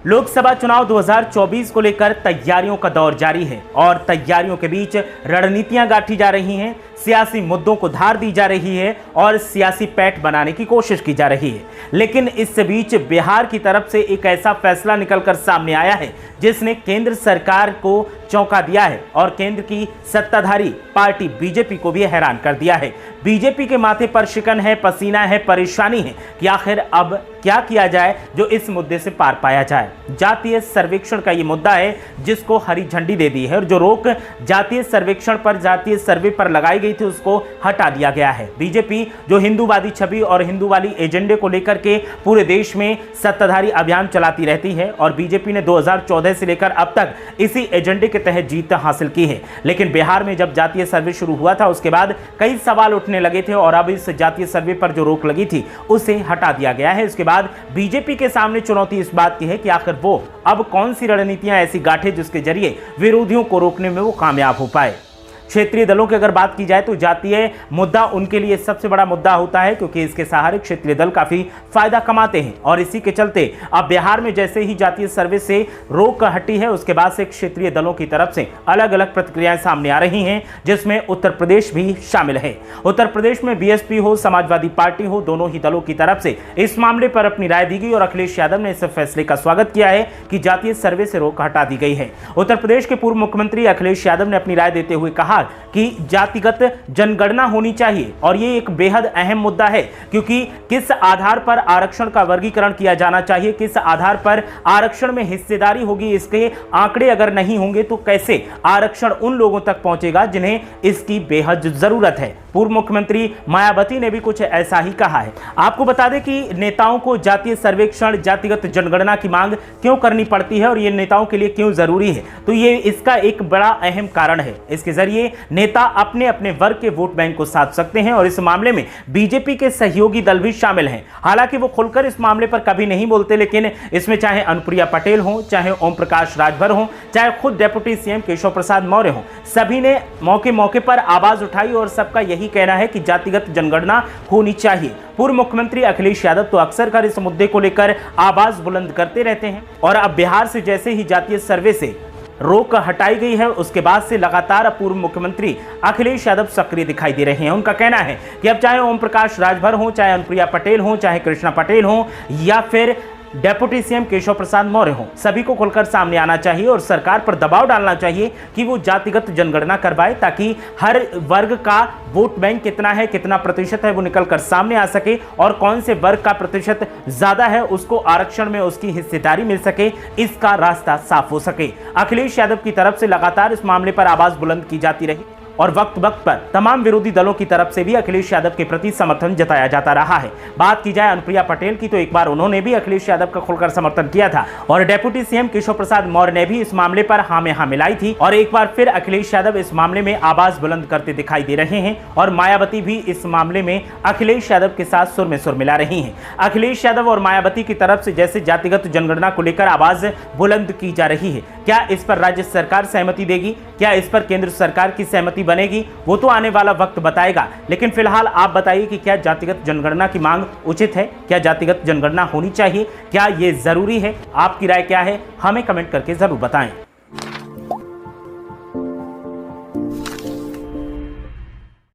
लोकसभा चुनाव 2024 को लेकर तैयारियों का दौर जारी है और तैयारियों के बीच रणनीतियां गांठी जा रही हैं, सियासी मुद्दों को धार दी जा रही है और सियासी पैठ बनाने की कोशिश की जा रही है। लेकिन इस बीच बिहार की तरफ से एक ऐसा फैसला निकलकर सामने आया है जिसने केंद्र सरकार को चौंका दिया है और केंद्र की सत्ताधारी पार्टी बीजेपी को भी हैरान कर दिया है। बीजेपी के माथे पर शिकन है, पसीना है, परेशानी है कि आखिर अब क्या किया जाए जो इस मुद्दे से पार पाया जाए। जातीय सर्वेक्षण का ये मुद्दा है जिसको हरी झंडी दे दी है और जो रोक जातीय सर्वेक्षण पर, जातीय सर्वे पर लगाई गई थी उसको हटा दिया गया है। बीजेपी जो हिंदूवादी छवि और हिंदूवादी एजेंडे को लेकर के पूरे देश में सत्ताधारी अभियान चलाती रहती है और बीजेपी ने 2014 से लेकर अब तक इसी एजेंडे के तहत जीत हासिल की है। लेकिन बिहार में जब जातीय सर्वे शुरू हुआ था उसके बाद कई सवाल उठने लगे थे और अब इस जातीय सर्वे पर जो रोक लगी थी उसे हटा दिया गया है। इसके बाद बीजेपी के सामने चुनौती इस बात की है कि आखिर वो अब कौन सी रणनीतियां ऐसी गांठे जिसके जरिए विरोधियों को रोकने में वो कामयाब हो पाए। क्षेत्रीय दलों की अगर बात की जाए तो जातीय मुद्दा उनके लिए सबसे बड़ा मुद्दा होता है क्योंकि इसके सहारे क्षेत्रीय दल काफी फायदा कमाते हैं और इसी के चलते अब बिहार में जैसे ही जातीय सर्वे से रोक हटी है उसके बाद से क्षेत्रीय दलों की तरफ से अलग अलग प्रतिक्रियाएं सामने आ रही हैं, जिसमें उत्तर प्रदेश भी शामिल है। उत्तर प्रदेश में बीएसपी हो, समाजवादी पार्टी हो, दोनों ही दलों की तरफ से इस मामले पर अपनी राय दी गई और अखिलेश यादव ने इस फैसले का स्वागत किया है कि जातीय सर्वे से रोक हटा दी गई है। उत्तर प्रदेश के पूर्व मुख्यमंत्री अखिलेश यादव ने अपनी राय देते हुए कहा कि जातिगत जनगणना होनी चाहिए और ये एक बेहद अहम मुद्दा है क्योंकि किस आधार पर आरक्षण का वर्गीकरण किया जाना चाहिए, किस आधार पर आरक्षण में हिस्सेदारी होगी, इसके आंकड़े अगर नहीं होंगे तो कैसे आरक्षण उन लोगों तक पहुंचेगा जिन्हें इसकी बेहद जरूरत है। पूर्व मुख्यमंत्री मायावती ने भी कुछ ऐसा ही कहा है। आपको बता दें कि नेताओं को जातीय सर्वेक्षण, जातिगत जनगणना की मांग क्यों करनी पड़ती है और ये नेताओं के लिए क्यों जरूरी है, तो ये इसका एक बड़ा अहम कारण है। इसके जरिए नेता अपने अपने वर्ग के वोट बैंक को साध सकते हैं और इस मामले में बीजेपी के सहयोगी दल भी शामिल हैं। हालांकि वो खुलकर इस मामले पर कभी नहीं बोलते, लेकिन इसमें चाहे अनुप्रिया पटेल हो, चाहे ओम प्रकाश राजभर हो, चाहे खुद डेप्यूटी सीएम केशव प्रसाद मौर्य हो, सभी ने मौके मौके पर आवाज उठाई और सबका यही कहना है कि जातिगत जनगणना होनी चाहिए। पूर्व मुख्यमंत्री अखिलेश यादव तो अक्सर कर इस मुद्दे को लेकर आवाज बुलंद करते रहते हैं और अब बिहार से जैसे ही जातीय सर्वे से रोक हटाई गई है उसके बाद से लगातार पूर्व मुख्यमंत्री अखिलेश यादव सक्रिय दिखाई दे रहे हैं। उनका कहना है कि अब चाहे ओम प्रकाश राजभर हो, चाहे अनुप्रिया पटेल हो, चाहे कृष्णा पटेल हो या फिर डेप्यूटी सीएम केशव प्रसाद मौर्य हो, सभी को खुलकर सामने आना चाहिए और सरकार पर दबाव डालना चाहिए कि वो जातिगत जनगणना करवाए ताकि हर वर्ग का वोट बैंक कितना है, कितना प्रतिशत है, वो निकलकर सामने आ सके और कौन से वर्ग का प्रतिशत ज्यादा है उसको आरक्षण में उसकी हिस्सेदारी मिल सके, इसका रास्ता साफ हो सके। अखिलेश यादव की तरफ से लगातार इस मामले पर आवाज बुलंद की जाती रही और वक्त वक्त पर तमाम विरोधी दलों की तरफ से भी अखिलेश यादव के प्रति समर्थन जताया जाता रहा है। बात की जाए अनुप्रिया पटेल की तो एक बार उन्होंने भी अखिलेश यादव का खुलकर समर्थन किया था और डेप्यूटी सीएम केशव प्रसाद मौर्य ने भी इस मामले पर हाँ में हाँ मिलाई थी और एक बार फिर अखिलेश यादव इस मामले में आवाज बुलंद करते दिखाई दे रहे हैं और मायावती भी इस मामले में अखिलेश यादव के साथ सुर में सुर मिला रही है। अखिलेश यादव और मायावती की तरफ से जैसे जातिगत जनगणना को लेकर आवाज बुलंद की जा रही है, क्या इस पर राज्य सरकार सहमति देगी, क्या इस पर केंद्र सरकार की सहमति बनेगी, वो तो आने वाला वक्त बताएगा। लेकिन फिलहाल आप बताइए कि क्या जातिगत जनगणना की मांग उचित है, क्या जातिगत जनगणना होनी चाहिए, क्या ये जरूरी है? आपकी राय क्या है? हमें कमेंट करके जरूर बताएं।